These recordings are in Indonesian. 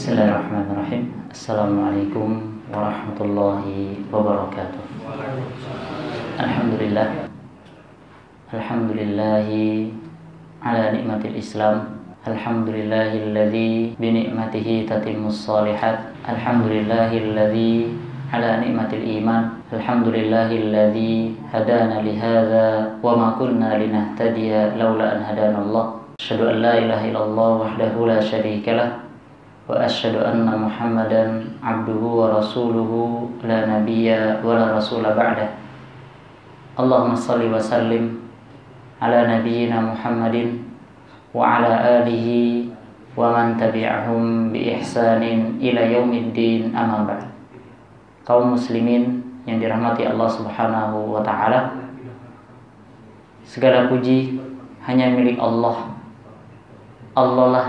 Bismillahirrahmanirrahim. Assalamualaikum warahmatullahi wabarakatuh. Alhamdulillah. Alhamdulillahi ala nikmatil Islam. Alhamdulillahilladzi bi ni'matihi tatimmus shalihat. Alhamdulillahilladzi ala nikmatil iman. Alhamdulillahilladzi hadana li hadza wa ma kunna linahtadiya laula an hadana Allah. Asyhadu an la ilaha illallah wahdahu la syarikalah wa asyhadu anna Muhammadan abduhu wa rasuluhu la nabiyya wa la rasula ba'dah. Allahumma shalli wa sallim ala nabiyyina Muhammadin wa ala alihi wa man tabi'ahum bi ihsanin ila yaumiddin, amma ba'd. Kaum muslimin yang dirahmati Allah Subhanahu wa taala, segala puji hanya milik Allah. Allah lah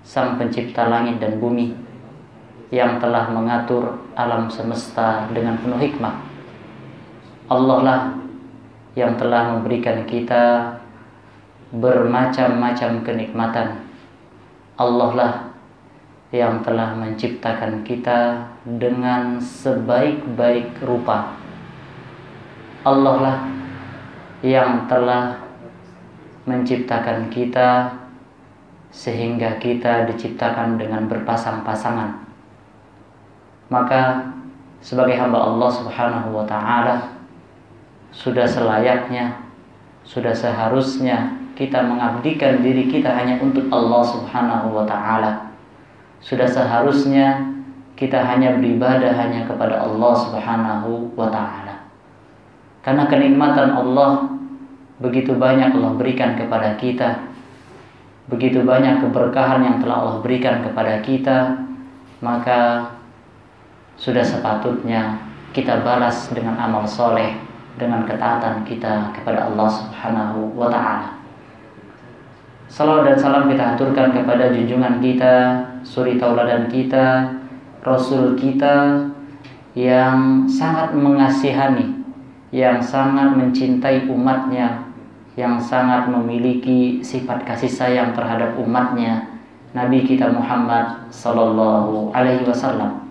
Sang Pencipta langit dan bumi yang telah mengatur alam semesta dengan penuh hikmah. Allah lah yang telah memberikan kita bermacam-macam kenikmatan. Allah lah yang telah menciptakan kita dengan sebaik-baik rupa. Allah lah yang telah menciptakan kita sehingga kita diciptakan dengan berpasang-pasangan. Maka sebagai hamba Allah Subhanahu wa taala, sudah selayaknya, sudah seharusnya kita mengabdikan diri kita hanya untuk Allah Subhanahu wa taala. Sudah seharusnya kita hanya beribadah hanya kepada Allah Subhanahu wa taala. Karena kenikmatan Allah begitu banyak Allah berikan kepada kita. Begitu banyak keberkahan yang telah Allah berikan kepada kita, maka sudah sepatutnya kita balas dengan amal soleh, dengan ketaatan kita kepada Allah Subhanahu wa ta'ala. Salawat dan salam kita aturkan kepada junjungan kita, suri tauladan kita, Rasul kita yang sangat mengasihani, yang sangat mencintai umatnya, yang sangat memiliki sifat kasih sayang terhadap umatnya, Nabi kita Muhammad sallallahu alaihi wasallam.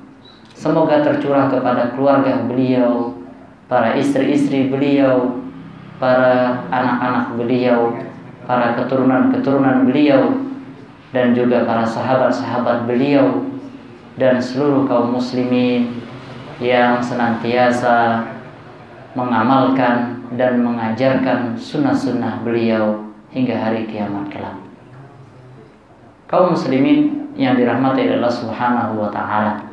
Semoga tercurah kepada keluarga beliau, para istri-istri beliau, para anak-anak beliau, para keturunan-keturunan beliau, dan juga para sahabat-sahabat beliau, dan seluruh kaum muslimin yang senantiasa mengamalkan dan mengajarkan sunnah-sunnah beliau hingga hari kiamat kelak. Kaum muslimin yang dirahmati Allah Subhanahu wa ta'ala,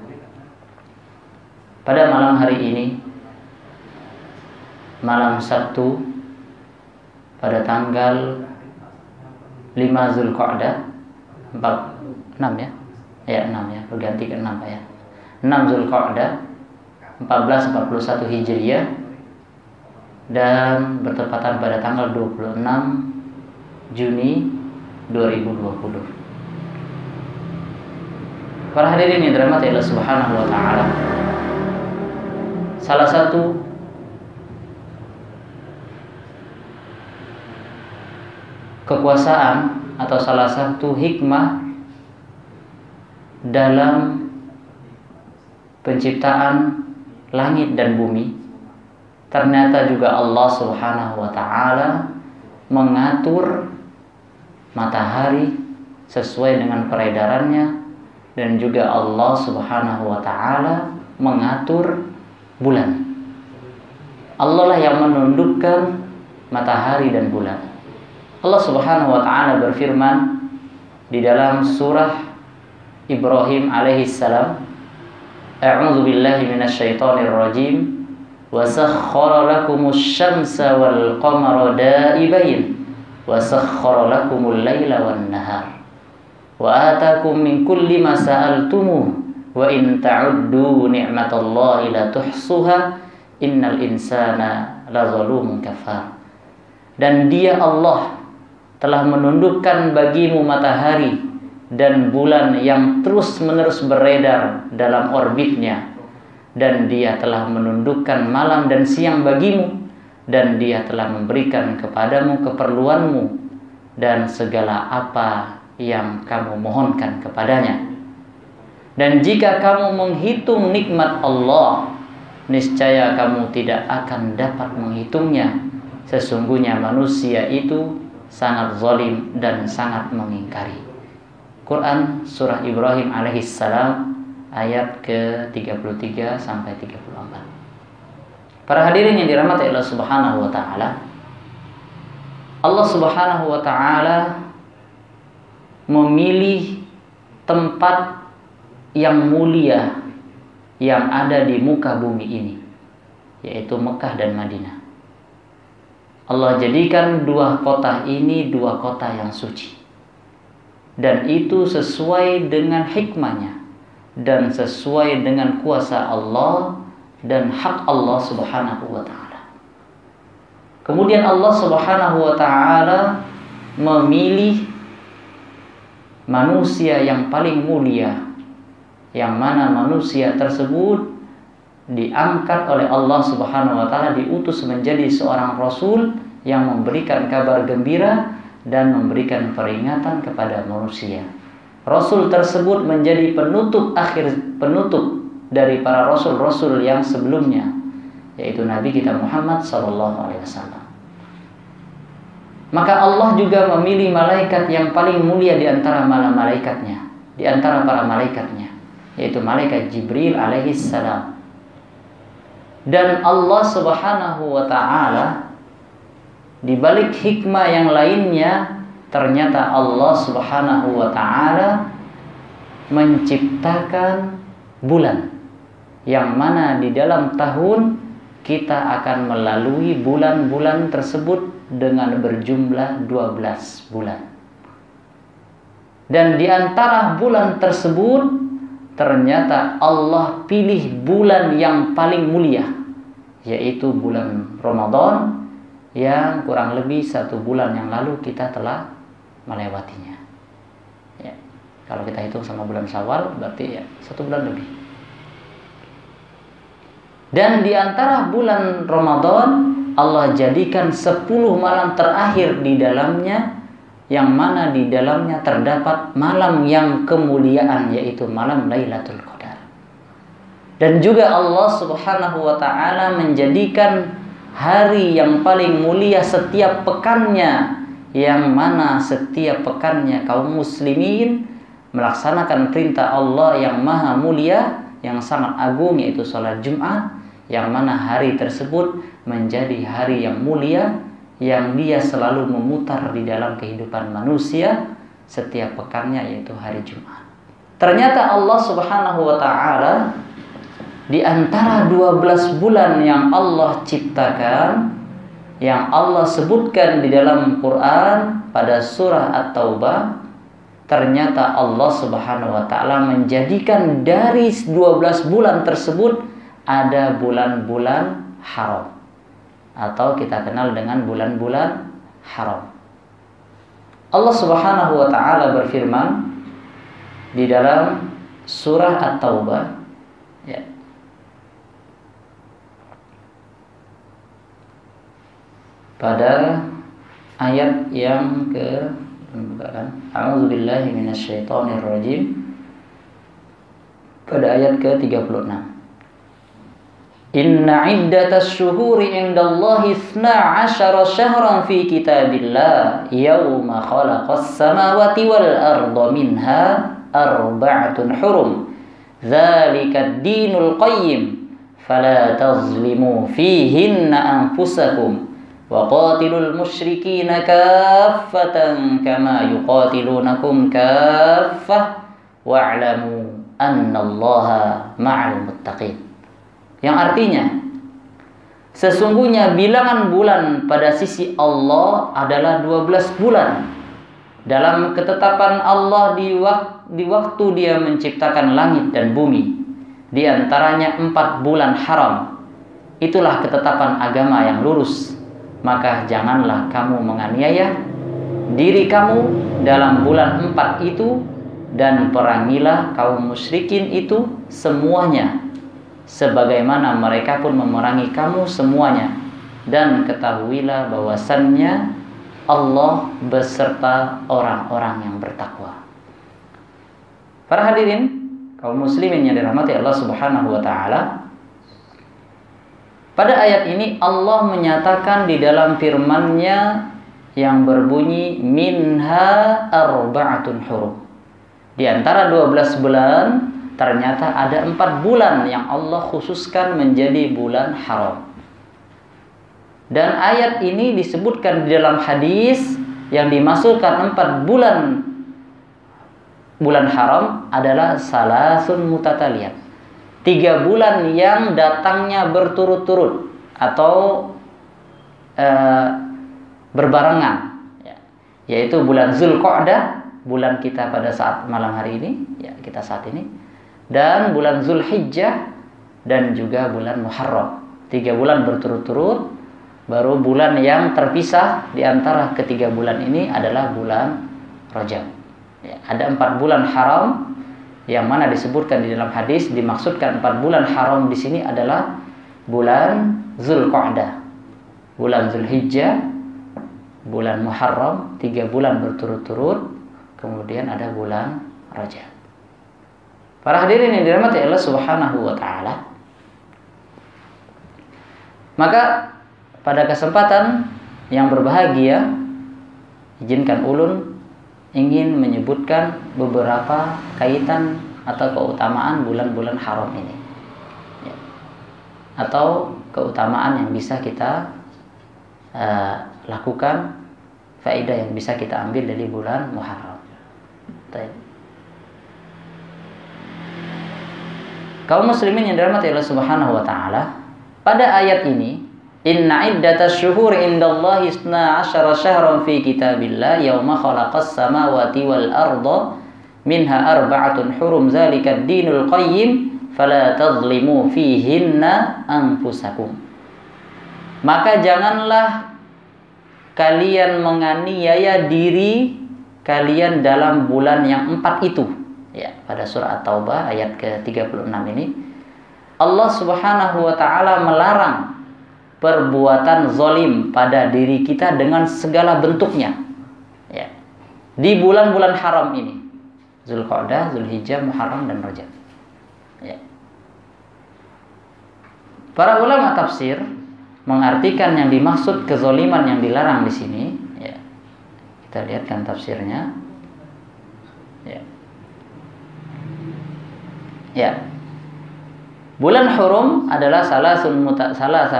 pada malam hari ini, malam Sabtu, pada tanggal 5 Zulqa'dah 6 ya? Ya 6 ya, berganti ke 6 Pak ya. 6 Zulqa'dah 1441 Hijriah dan bertepatan pada tanggal 26 Juni 2020. Para hadirin yang dirahmati Allah Subhanahu wa taala, salah satu kekuasaan atau salah satu hikmah dalam penciptaan langit dan bumi, ternyata juga Allah Subhanahu wa ta'ala mengatur matahari sesuai dengan peredarannya, dan juga Allah Subhanahu wa ta'ala mengatur bulan. Allah lah yang menundukkan matahari dan bulan. Allah Subhanahu wa ta'ala berfirman di dalam surah Ibrahim alaihissalam, A'udzu billahi minasyaitonir rajim. وَسَخَّرَ لَكُمُ الشَّمْسَ وَالْقَمَرَ دَائِبَيْنِ وَسَخَّرَ لَكُمُ اللَّيْلَ وَالنَّهَارَ وَآتَاكُم مِّن كُلِّ مَا سَأَلْتُمُوهُ وَإِن تَعُدُّوا نِعْمَةَ اللَّهِ لَا تُحْصُوهَا إِنَّ الْإِنسَانَ لَظَلُومٌ كَفَّارٌ. Dan Dia Allah telah menundukkan bagimu matahari dan bulan yang terus-menerus beredar dalam orbitnya, dan Dia telah menundukkan malam dan siang bagimu, dan Dia telah memberikan kepadamu keperluanmu dan segala apa yang kamu mohonkan kepadanya. Dan jika kamu menghitung nikmat Allah, niscaya kamu tidak akan dapat menghitungnya. Sesungguhnya manusia itu sangat zalim dan sangat mengingkari. Quran surah Ibrahim alaihissalam ayat ke-33 sampai 34. Para hadirin yang dirahmati Allah Subhanahu wa taala, Allah Subhanahu wa taala memilih tempat yang mulia yang ada di muka bumi ini, yaitu Mekah dan Madinah. Allah jadikan dua kota ini dua kota yang suci, dan itu sesuai dengan hikmahnya dan sesuai dengan kuasa Allah dan hak Allah Subhanahu wa taala. Kemudian Allah Subhanahu wa taala memilih manusia yang paling mulia, yang mana manusia tersebut diangkat oleh Allah Subhanahu wa taala, diutus menjadi seorang rasul yang memberikan kabar gembira dan memberikan peringatan kepada manusia. Rasul tersebut menjadi penutup dari para rasul-rasul yang sebelumnya, yaitu Nabi kita Muhammad SAW. Maka Allah juga memilih malaikat yang paling mulia di antara malaikatnya, di antara para malaikatnya, yaitu malaikat Jibril alaihissalam. Dan Allah Subhanahu wa taala di balik hikmah yang lainnya, ternyata Allah Subhanahu wa taala menciptakan bulan, yang mana di dalam tahun kita akan melalui bulan-bulan tersebut dengan berjumlah 12 bulan. Dan di antara bulan tersebut ternyata Allah pilih bulan yang paling mulia, yaitu bulan Ramadan, yang kurang lebih 1 bulan yang lalu kita telah melewatinya. Ya, kalau kita hitung sama bulan Syawal berarti ya 1 bulan lebih. Dan di antara bulan Ramadan Allah jadikan 10 malam terakhir di dalamnya, yang mana di dalamnya terdapat malam yang kemuliaan, yaitu malam Lailatul Qadar. Dan juga Allah Subhanahu wa taala menjadikan hari yang paling mulia setiap pekannya, yang mana setiap pekannya kaum muslimin melaksanakan perintah Allah yang maha mulia, yang sangat agung, yaitu salat Jumat, yang mana hari tersebut menjadi hari yang mulia, yang dia selalu memutar di dalam kehidupan manusia setiap pekannya, yaitu hari Jumat. Ternyata Allah Subhanahu wa taala di antara 12 bulan yang Allah ciptakan, yang Allah sebutkan di dalam Quran pada surah At-Taubah, ternyata Allah Subhanahu wa taala menjadikan dari 12 bulan tersebut ada bulan-bulan haram, atau kita kenal dengan bulan-bulan haram. Allah Subhanahu wa taala berfirman di dalam surah At-Taubah, ya, pada ayat yang ke A'udzubillahi minasyaitonirrajim, pada ayat ke-36. Inna iddatas syuhuri indallahi 12 syahran fi kitabillah yawma khalaqas samawati wal arda minha arba'atun hurum dzalikad dinul qayyim fala tazlimu fihinna anfusakum wa qatilul musyrikina kaffatan kama yuqatilunakum kaffah wa'lamu annallaha ma'al muttaqin. Yang artinya, sesungguhnya bilangan bulan pada sisi Allah adalah 12 bulan. Dalam ketetapan Allah di waktu dia menciptakan langit dan bumi, di antaranya 4 bulan haram. Itulah ketetapan agama yang lurus. Maka janganlah kamu menganiaya diri kamu dalam bulan 4 itu, dan perangilah kaum musyrikin itu semuanya, sebagaimana mereka pun memerangi kamu semuanya. Dan ketahuilah bahwasannya Allah beserta orang-orang yang bertakwa. Para hadirin, kaum muslimin yang dirahmati Allah Subhanahu wa taala, pada ayat ini Allah menyatakan di dalam firman-Nya yang berbunyi minha arba'atun hurum. Di antara 12 bulan ternyata ada 4 bulan yang Allah khususkan menjadi bulan haram. Dan ayat ini disebutkan di dalam hadis yang dimasukkan 4 bulan haram adalah salasun mutataliyat. 3 bulan yang datangnya berturut-turut atau berbarengan, yaitu bulan Zulqa'dah, bulan kita pada saat malam hari ini, ya kita saat ini, dan bulan Zulhijjah dan juga bulan Muharram. 3 bulan berturut-turut. Baru bulan yang terpisah di antara ketiga bulan ini adalah bulan Rajab. Ya, ada 4 bulan haram yang mana disebutkan di dalam hadis, dimaksudkan 4 bulan haram di sini adalah bulan Zulqa'dah, bulan Zulhijjah, bulan Muharram, 3 bulan berturut-turut, kemudian ada bulan Rajab. Para hadirin yang dirahmati Allah Subhanahu wa taala, maka pada kesempatan yang berbahagia, izinkan ulun ingin menyebutkan beberapa kaitan atau keutamaan bulan-bulan haram ini, ya. Atau keutamaan yang bisa kita lakukan, faedah yang bisa kita ambil dari bulan Muharram. Kaum muslimin yang dirahmati Allah Subhanahu wa taala, pada ayat ini, inna iddatas syuhuri indallahi 12 syahran fi kitabillah yauma khalaqas samawati wal arda minha arba'atun hurum zalikad dinul qayyim fala tadhlimu fihinna anfusakum. Maka janganlah kalian menganiaya diri kalian dalam bulan yang 4 itu. Ya, pada surah At-Taubah ayat ke-36 ini Allah Subhanahu wa taala melarang perbuatan zalim pada diri kita dengan segala bentuknya, ya, di bulan-bulan haram ini, Zulqa'dah, Zulhijjah, Muharram dan Rajab, ya. Para ulama tafsir mengartikan yang dimaksud kezaliman yang dilarang di sini, ya. Kita lihatkan tafsirnya, ya. Ya. Bulan hurum adalah salasa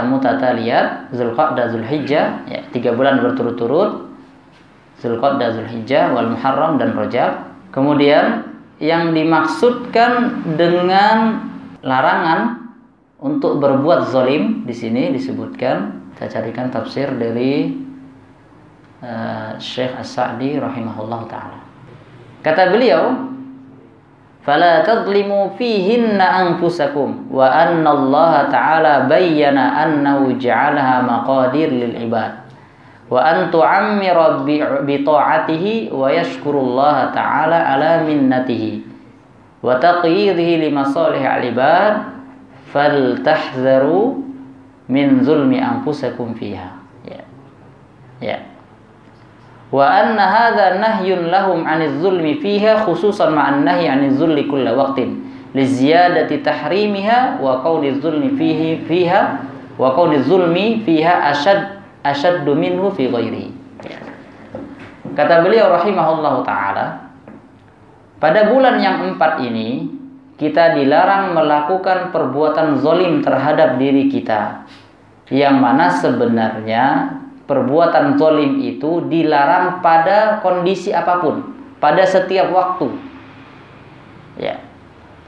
mutataliyat, Zulqa'dah, Zulhijjah, ya, 3 bulan berturut-turut, Zulqa'dah, Zulhijjah, wal Muharram dan Rajab. Kemudian yang dimaksudkan dengan larangan untuk berbuat zalim di sini disebutkan, kita carikan tafsir dari Syekh As-Sa'di rahimahullah taala. Kata beliau, fala tadlimu fihinna anfusakum wa anna Allah ta'ala bayyana annahu ja'alaha maqadir lil ibad wa an tu'ammira bi ta'atihi wa yashkurullaha ta'ala ala minnatihi wa taqyidihi li masalih al ibad faltahzaru min zulmi anfusakum fiha, ya, ya. Wa anna hadza nahyun lahum 'anil zulmi fiha khususan ma'an nahyi 'anil zulmi kulla waqtin li ziyadati tahrimiha wa qawli zulmi fiha wa qawli zulmi fiha ashaddu minhu fi ghairihi. Kata beliau rahimahullahu taala, pada bulan yang 4 ini kita dilarang melakukan perbuatan zalim terhadap diri kita, yang mana sebenarnya perbuatan zalim itu dilarang pada kondisi apapun, pada setiap waktu, ya.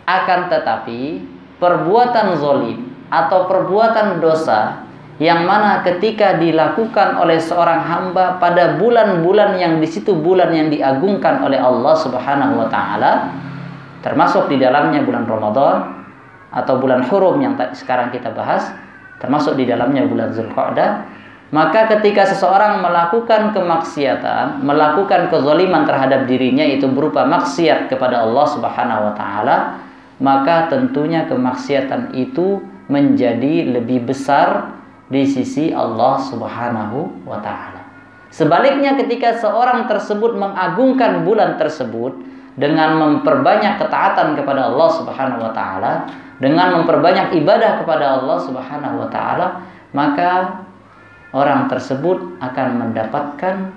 Akan tetapi perbuatan zalim atau perbuatan dosa yang mana ketika dilakukan oleh seorang hamba pada bulan-bulan yang di situ bulan yang diagungkan oleh Allah Subhanahu wa taala, termasuk di dalamnya bulan Ramadan atau bulan hurum yang sekarang kita bahas, termasuk di dalamnya bulan Zulqa'dah. Maka ketika seseorang melakukan kemaksiatan, melakukan kezaliman terhadap dirinya, itu berupa maksiat kepada Allah Subhanahu wa taala, maka tentunya kemaksiatan itu menjadi lebih besar di sisi Allah Subhanahu wa taala. Sebaliknya ketika seorang tersebut mengagungkan bulan tersebut dengan memperbanyak ketaatan kepada Allah Subhanahu wa taala, dengan memperbanyak ibadah kepada Allah Subhanahu wa taala, maka orang tersebut akan mendapatkan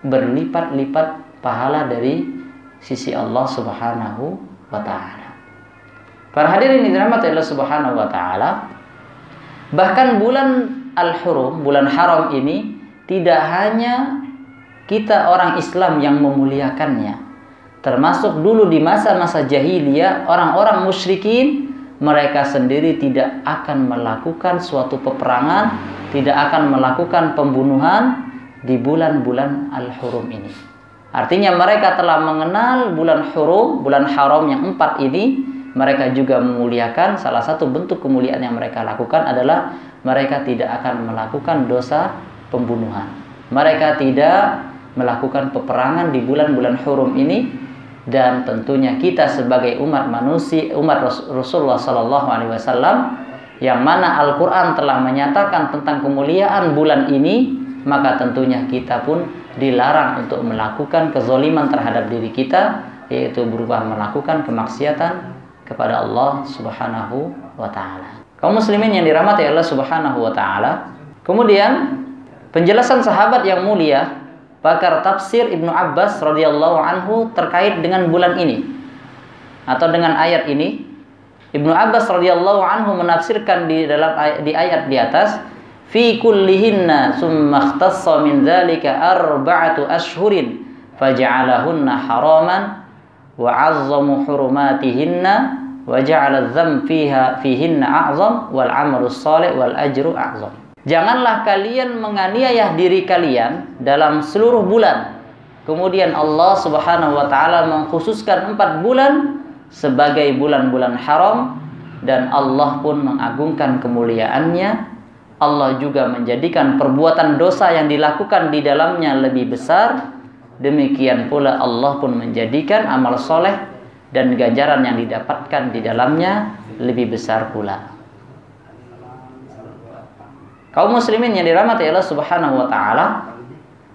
berlipat-lipat pahala dari sisi Allah Subhanahu wa taala. Para hadirin yang dirahmati Allah Subhanahu wa taala, bahkan bulan Al-Hurum, bulan haram ini tidak hanya kita orang Islam yang memuliakannya. Termasuk dulu di masa-masa jahiliyah, orang-orang musyrikin mereka sendiri tidak akan melakukan suatu peperangan, tidak akan melakukan pembunuhan di bulan-bulan Al-Hurum ini. Artinya mereka telah mengenal bulan Hurum, bulan haram yang 4 ini. Mereka juga memuliakan. Salah satu bentuk kemuliaan yang mereka lakukan adalah mereka tidak akan melakukan dosa pembunuhan. Mereka tidak melakukan peperangan di bulan-bulan Hurum ini. Dan tentunya kita sebagai umat manusia, umat Rasulullah Sallallahu Alaihi Wasallam, yang mana Al-Quran telah menyatakan tentang kemuliaan bulan ini, maka tentunya kita pun dilarang untuk melakukan kezaliman terhadap diri kita, yaitu berupa melakukan kemaksiatan kepada Allah Subhanahu wa taala. Kaum muslimin yang dirahmati Allah Subhanahu wa taala, kemudian penjelasan sahabat yang mulia pakar tafsir Ibnu Abbas radhiyallahu anhu terkait dengan bulan ini atau dengan ayat ini. Ibnu Abbas radhiyallahu anhu menafsirkan di ayat di atas, fi kullihinna summa ikhtassa min dzalika arba'atu ashhurin faj'alahunna haraman wa 'azzamu hurumatihinna wa ja'ala adh-dham fihinna a'zam wal 'amalu shalih wal ajru a'zam. Janganlah kalian menganiaya diri kalian dalam seluruh bulan. Kemudian Allah Subhanahu wa taala mengkhususkan 4 bulan sebagai bulan-bulan haram, dan Allah pun mengagungkan kemuliaannya. Allah juga menjadikan perbuatan dosa yang dilakukan di dalamnya lebih besar. Demikian pula Allah pun menjadikan amal soleh dan ganjaran yang didapatkan di dalamnya lebih besar pula. Kaum muslimin yang dirahmati Allah Subhanahu wa taala,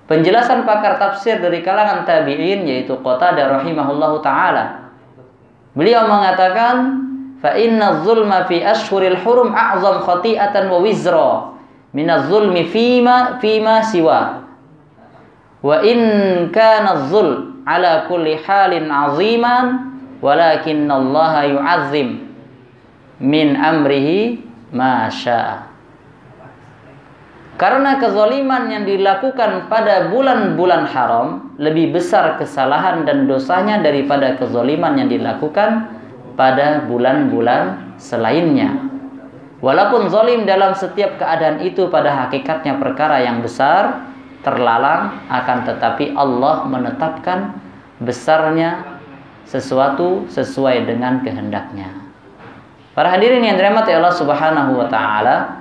penjelasan pakar tafsir dari kalangan tabi'in yaitu Qatadah rahimahullahu taala. Beliau mengatakan, fa inna zulma fi ashhuril hurum a'zam khati'atan wa wizra min az-zulmi fima siwa. Wa in kana az-zulm ala kulli halin 'aziman walakinna Allah yu'azzim min amrihi ma syaa. Karena kezaliman yang dilakukan pada bulan-bulan haram lebih besar kesalahan dan dosanya daripada kezaliman yang dilakukan pada bulan-bulan selainnya. Walaupun zalim dalam setiap keadaan itu pada hakikatnya perkara yang besar, terlarang, akan tetapi Allah menetapkan besarnya sesuatu sesuai dengan kehendaknya. Para hadirin yang dirahmati Allah Subhanahu wa taala,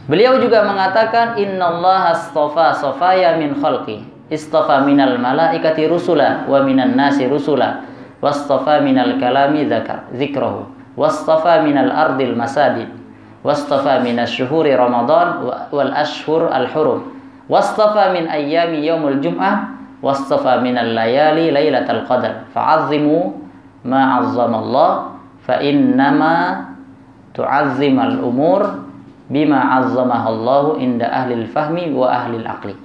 beliau juga mengatakan, innallaha astafa safaya min khalqi, istafa minal malaikati rusula wa minan nasi rusula, wastafa minal kalami zikrahu, wastafa minal ardil masajid, wastafa minas syuhuri ramadan wal ashhur al hurum, wastafa min ayyami yaumul jum'ah, wastafa minal layali lailatul qadar, fa'azzimu ma 'azzamallah fa innama tu'azzimal umur bima azzamahallahu inda ahlil fahmi wa ahlil aqli.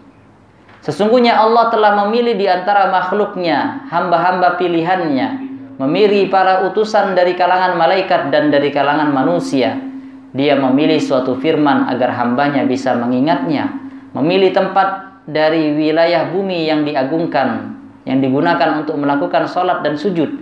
Sesungguhnya Allah telah memilih di antara makhluknya, hamba-hamba pilihannya, memilih para utusan dari kalangan malaikat dan dari kalangan manusia. Dia memilih suatu firman agar hambanya bisa mengingatnya, memilih tempat dari wilayah bumi yang diagungkan, yang digunakan untuk melakukan sholat dan sujud.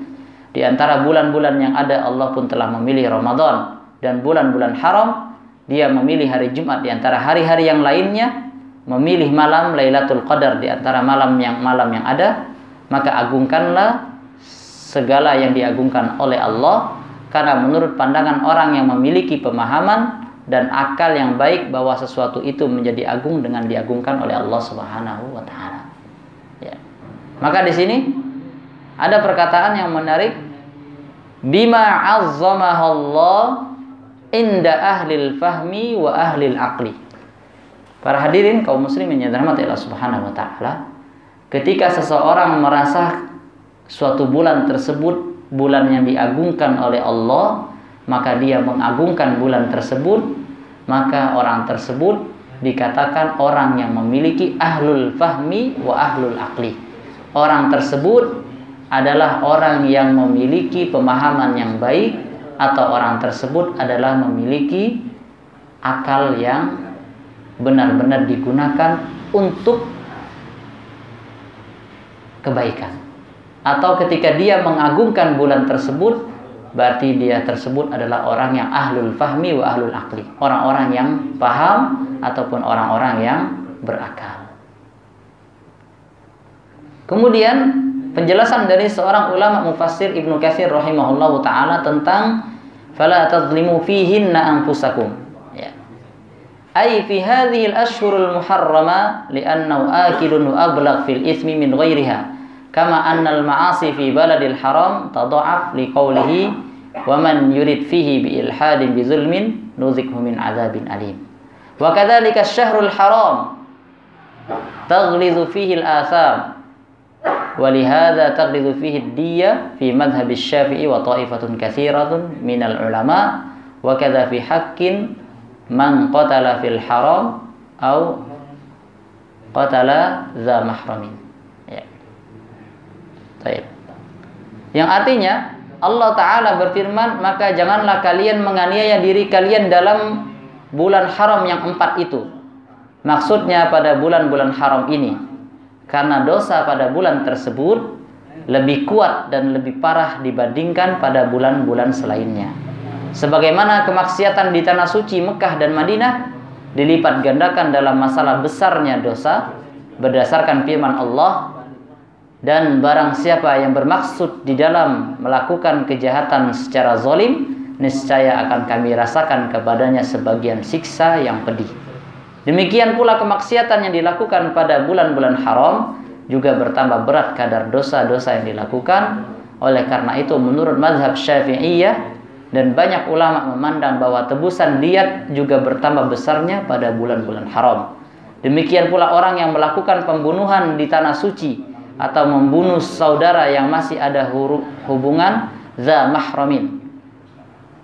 Di antara bulan-bulan yang ada, Allah pun telah memilih Ramadan dan bulan-bulan haram. Dia memilih hari Jumat di antara hari-hari yang lainnya, memilih malam Lailatul Qadar di antara malam yang ada. Maka agungkanlah segala yang diagungkan oleh Allah, karena menurut pandangan orang yang memiliki pemahaman dan akal yang baik bahwa sesuatu itu menjadi agung dengan diagungkan oleh Allah Subhanahu wa taala. Ya. Maka di sini ada perkataan yang menarik, bima azzamahallah inda ahlil fahmi wa ahlil aqli. Para hadirin kaum muslimin yang dirahmati Allah Subhanahu wa taala, ketika seseorang merasa suatu bulan tersebut bulan yang diagungkan oleh Allah, maka dia mengagungkan bulan tersebut, maka orang tersebut dikatakan orang yang memiliki ahlul fahmi wa ahlul aqli. Orang tersebut adalah orang yang memiliki pemahaman yang baik, atau orang tersebut adalah memiliki akal yang benar-benar digunakan untuk kebaikan. Atau ketika dia mengagungkan bulan tersebut, berarti dia tersebut adalah orang yang ahlul fahmi wa ahlul aqli, orang-orang yang paham ataupun orang-orang yang berakal. Kemudian penjelasan dari seorang ulama mufassir Ibnu Katsir rahimahullahu taala tentang fala tadlimu fihinna anfusakum, ya. Ai fi hadhihi al-ashhurul muharrama li'annahu akilun wa ablagh fil ismi min ghairiha. Kama annal ma'asi fi baladil haram tadha'af liqaulihi wa man yurid fihi bi ilhadin bi zulmin nuzikhu min adzabin alim. Wa kadzalika asy-syahrul haram taghlizu fihi al-atham wa lihadza taghlizu fihi ad-diyya fi madhhab asy-Syafi'i wa ta'ifatun katsiratun minal ulama wa kadza fi haqqin man qatala fil haram au qatala dza mahramin. Yang artinya Allah Ta'ala berfirman, maka janganlah kalian menganiaya diri kalian dalam bulan haram yang 4 itu. Maksudnya pada bulan-bulan haram ini, karena dosa pada bulan tersebut lebih kuat dan lebih parah dibandingkan pada bulan-bulan selainnya. Sebagaimana kemaksiatan di tanah suci Mekah dan Madinah dilipat gandakan dalam masalah besarnya dosa berdasarkan firman Allah, dan barang siapa yang bermaksud di dalam melakukan kejahatan secara zalim, niscaya akan kami rasakan kepadanya sebagian siksa yang pedih. Demikian pula kemaksiatan yang dilakukan pada bulan-bulan haram juga bertambah berat kadar dosa-dosa yang dilakukan. Oleh karena itu menurut mazhab Syafi'iyah dan banyak ulama memandang bahwa tebusan diyat juga bertambah besarnya pada bulan-bulan haram. Demikian pula orang yang melakukan pembunuhan di tanah suci atau membunuh saudara yang masih ada hubungan za mahramin,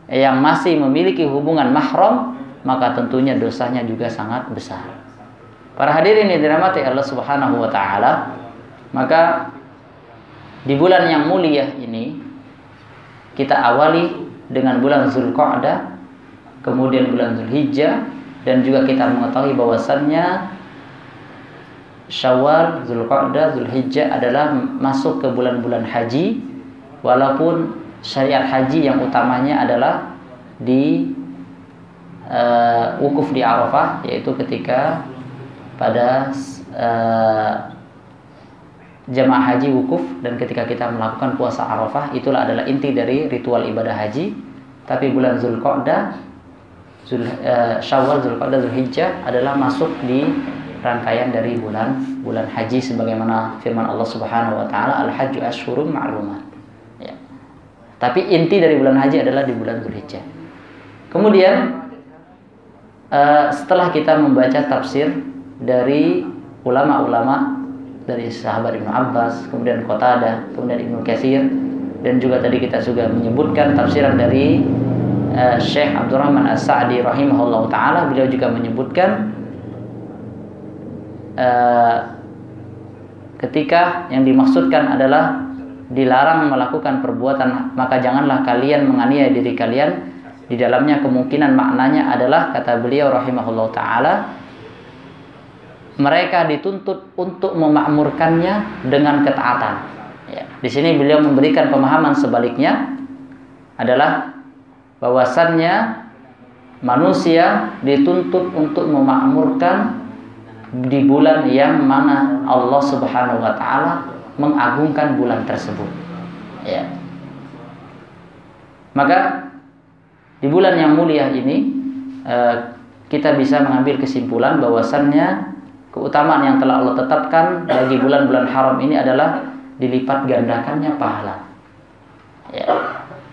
yang masih memiliki hubungan mahram, maka tentunya dosanya juga sangat besar. Para hadirin yang dirahmati Allah Subhanahu wa taala, maka di bulan yang mulia ini kita awali dengan bulan Zulqa'dah, kemudian bulan Zulhijjah, dan juga kita mengetahui bahwasannya Syawal, Zulqa'dah, Zulhijjah adalah masuk ke bulan-bulan haji, walaupun syariat haji yang utamanya adalah di wukuf di Arafah, yaitu ketika pada jamaah haji wukuf, dan ketika kita melakukan puasa Arafah, itulah adalah inti dari ritual ibadah haji. Tapi bulan Zulqa'dah, Syawal, Zulqa'dah, Zulhijjah adalah masuk di rangkaian dari bulan haji, sebagaimana firman Allah Subhanahu wa taala, al-hajju asyhurum ma'lumat, ya. Tapi inti dari bulan haji adalah di bulan Zulhijjah. Kemudian setelah kita membaca tafsir dari ulama-ulama, dari sahabat Ibnu Abbas, kemudian Qatadah, kemudian Ibnu Katsir, dan juga tadi kita juga menyebutkan tafsiran dari Syekh Abdurrahman As-Sa'di rahimahullahu taala, beliau juga menyebutkan ketika yang dimaksudkan adalah dilarang melakukan perbuatan, maka janganlah kalian menganiaya diri kalian. Di dalamnya kemungkinan maknanya adalah, kata beliau rahimahullah ta'ala, mereka dituntut untuk memakmurkannya dengan ketaatan, ya. Di sini beliau memberikan pemahaman sebaliknya, adalah bahwasannya manusia dituntut untuk memakmurkan di bulan yang mana Allah Subhanahu wa taala mengagungkan bulan tersebut, ya. Maka di bulan yang mulia ini kita bisa mengambil kesimpulan bahwasannya keutamaan yang telah Allah tetapkan bagi bulan-bulan haram ini adalah dilipat gandakannya pahala, ya.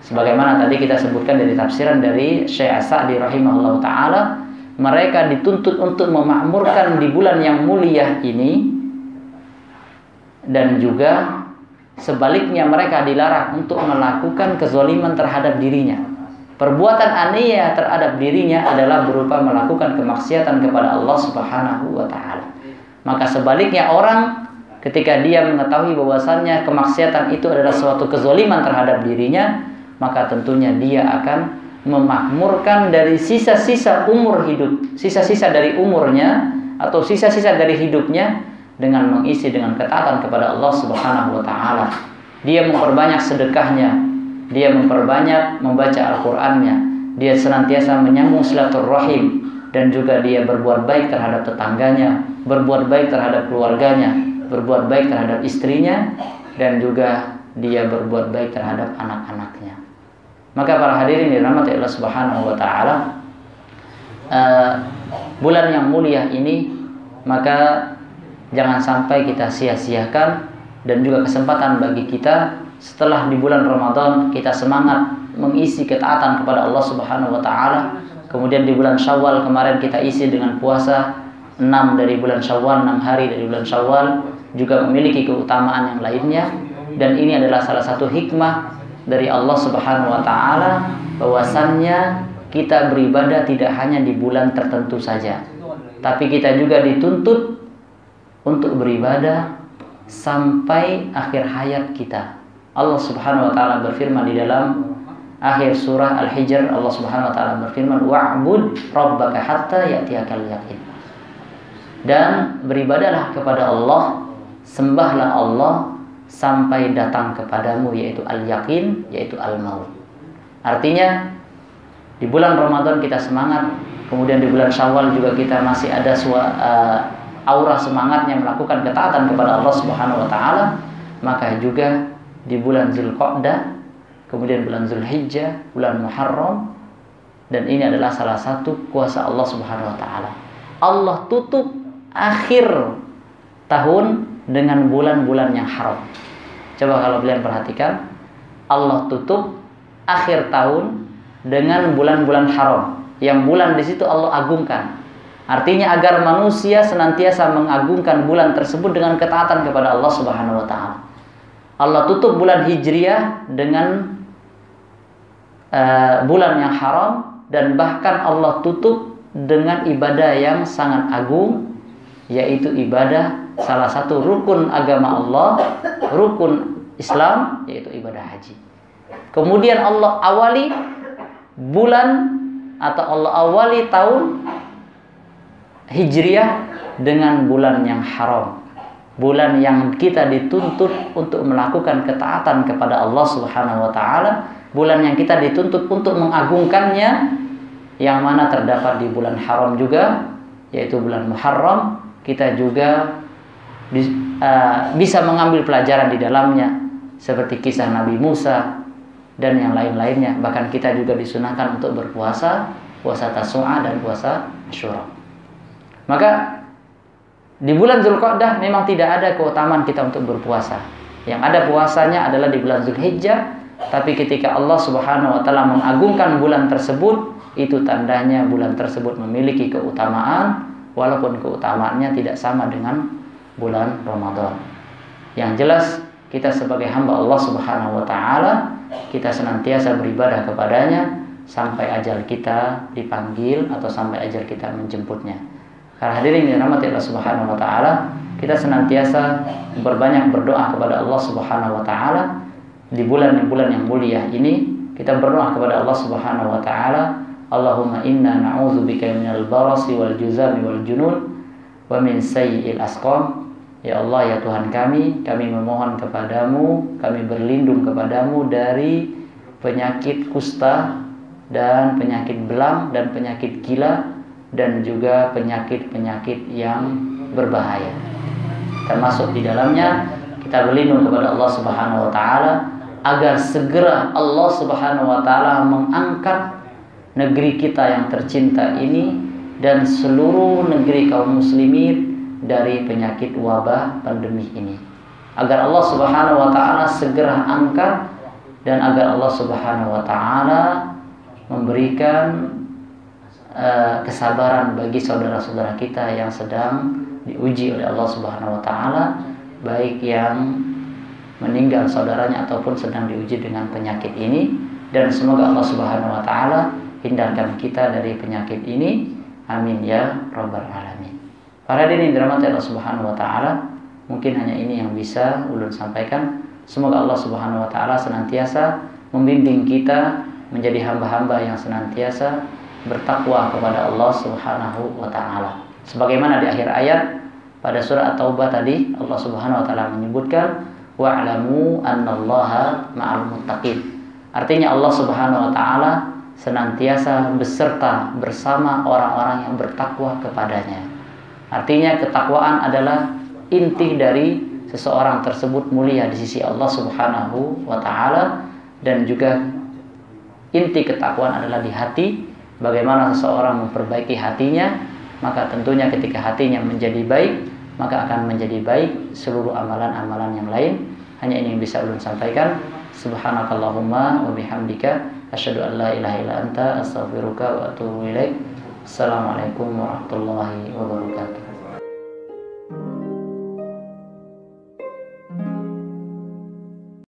Sebagaimana tadi kita sebutkan dari tafsiran dari Syekh As-Sa'di rahimahullah ta'ala, mereka dituntut untuk memakmurkan di bulan yang mulia ini dan juga sebaliknya mereka dilarang untuk melakukan kezaliman terhadap dirinya. Perbuatan aniaya terhadap dirinya adalah berupa melakukan kemaksiatan kepada Allah Subhanahu wa taala. Maka sebaliknya orang ketika dia mengetahui bahwasannya kemaksiatan itu adalah suatu kezaliman terhadap dirinya, maka tentunya dia akan memakmurkan dari sisa-sisa umur hidup, sisa-sisa dari umurnya atau sisa-sisa dari hidupnya dengan mengisi dengan ketaatan kepada Allah Subhanahu wa taala. Dia memperbanyak sedekahnya, dia memperbanyak membaca Al-Qur'annya, dia senantiasa menyambung silaturahim, dan juga dia berbuat baik terhadap tetangganya, berbuat baik terhadap keluarganya, berbuat baik terhadap istrinya, dan juga dia berbuat baik terhadap anak-anaknya. Maka para hadirin dirahmati Allah Subhanahu wa taala, bulan yang mulia ini maka jangan sampai kita sia-siakan, dan juga kesempatan bagi kita setelah di bulan Ramadan kita semangat mengisi ketaatan kepada Allah Subhanahu wa taala. Kemudian di bulan Syawal kemarin kita isi dengan puasa 6 dari bulan Syawal, 6 hari dari bulan Syawal, juga memiliki keutamaan yang lainnya. Dan ini adalah salah satu hikmah dari Allah Subhanahu wa taala, bahwasannya kita beribadah tidak hanya di bulan tertentu saja, tapi kita juga dituntut untuk beribadah sampai akhir hayat kita. Allah Subhanahu wa taala berfirman di dalam akhir surah Al-Hijr, Allah Subhanahu wa taala berfirman, "Wa'bud rabbaka hatta ya'tiyakal yaqin." Dan beribadahlah kepada Allah, sembahlah Allah sampai datang kepadamu, yaitu al-yaqin, yaitu al-maut. Artinya di bulan Ramadan kita semangat, kemudian di bulan Syawal juga kita masih ada aura semangatnya melakukan ketaatan kepada Allah Subhanahu wa taala. Maka juga di bulan Zulqa'dah, kemudian bulan Zulhijjah, bulan Muharram, dan ini adalah salah satu kuasa Allah Subhanahu wa taala. Allah tutup akhir tahun dengan bulan-bulan yang haram. Coba kalau kalian perhatikan, Allah tutup akhir tahun dengan bulan-bulan haram. Yang bulan di situ Allah agungkan. Artinya agar manusia senantiasa mengagungkan bulan tersebut dengan ketaatan kepada Allah Subhanahu wa taala. Allah tutup bulan Hijriah dengan bulan yang haram, dan bahkan Allah tutup dengan ibadah yang sangat agung, yaitu ibadah salah satu rukun agama Allah, rukun Islam, yaitu ibadah haji. Kemudian Allah awali bulan atau Allah awali tahun Hijriah dengan bulan yang haram, bulan yang kita dituntut untuk melakukan ketaatan kepada Allah Subhanahu wa taala, bulan yang kita dituntut untuk mengagungkannya, yang mana terdapat di bulan haram juga, yaitu bulan Muharram. Kita juga bisa mengambil pelajaran di dalamnya, seperti kisah Nabi Musa dan yang lain-lainnya. Bahkan kita juga disunahkan untuk berpuasa, puasa Tasu'a dan puasa Asyura. Maka di bulan Zulqa'dah memang tidak ada keutamaan kita untuk berpuasa. Yang ada puasanya adalah di bulan Zulhijjah. Tapi ketika Allah Subhanahu wa taala mengagungkan bulan tersebut, itu tandanya bulan tersebut memiliki keutamaan, walaupun keutamaannya tidak sama dengan bulan Ramadan. Yang jelas kita sebagai hamba Allah Subhanahu wa taala, kita senantiasa beribadah kepadanya sampai ajal kita dipanggil atau sampai ajal kita menjemputnya. Karena hadirin yang dirahmati Allah Subhanahu wa taala, kita senantiasa berbanyak berdoa kepada Allah Subhanahu wa taala di bulan-bulan yang mulia ini. Kita berdoa kepada Allah Subhanahu wa taala, Allahumma inna na'udzubika minal barasi wal juzami wal junun wa min sayyi'il asqam. Ya Allah, ya Tuhan kami memohon kepadamu, kami berlindung kepadamu dari penyakit kusta dan penyakit belang dan penyakit gila, dan juga penyakit-penyakit yang berbahaya. Termasuk di dalamnya kita berlindung kepada Allah Subhanahu wa taala agar segera Allah Subhanahu wa taala mengangkat negeri kita yang tercinta ini dan seluruh negeri kaum muslimin dari penyakit wabah pandemi ini. Agar Allah Subhanahu wa taala segera angkat, dan agar Allah Subhanahu wa taala memberikan kesabaran bagi saudara-saudara kita yang sedang diuji oleh Allah Subhanahu wa taala, baik yang meninggal saudaranya ataupun sedang diuji dengan penyakit ini, dan semoga Allah Subhanahu wa taala hindarkan kita dari penyakit ini. Amin ya rabbal alamin. Para hadirin dirahmati Allah Subhanahu wa taala, mungkin hanya ini yang bisa ulun sampaikan. Semoga Allah Subhanahu wa taala senantiasa membimbing kita menjadi hamba-hamba yang senantiasa bertakwa kepada Allah Subhanahu wa taala. Sebagaimana di akhir ayat pada surah At-Taubah tadi, Allah Subhanahu wa taala menyebutkan wa'lamu annallaha ma'al muttaqin. Artinya Allah Subhanahu wa taala senantiasa beserta bersama orang-orang yang bertakwa kepadanya. Artinya ketakwaan adalah inti dari seseorang tersebut mulia di sisi Allah Subhanahu wa taala, dan juga inti ketakwaan adalah di hati. Bagaimana seseorang memperbaiki hatinya, maka tentunya ketika hatinya menjadi baik, maka akan menjadi baik seluruh amalan-amalan yang lain. Hanya ini yang bisa ulun sampaikan. Subhanakallahumma wa bihamdika asyhadu an la ilaha illa anta astaghfiruka wa atubu ilaik. Assalamualaikum warahmatullahi wabarakatuh.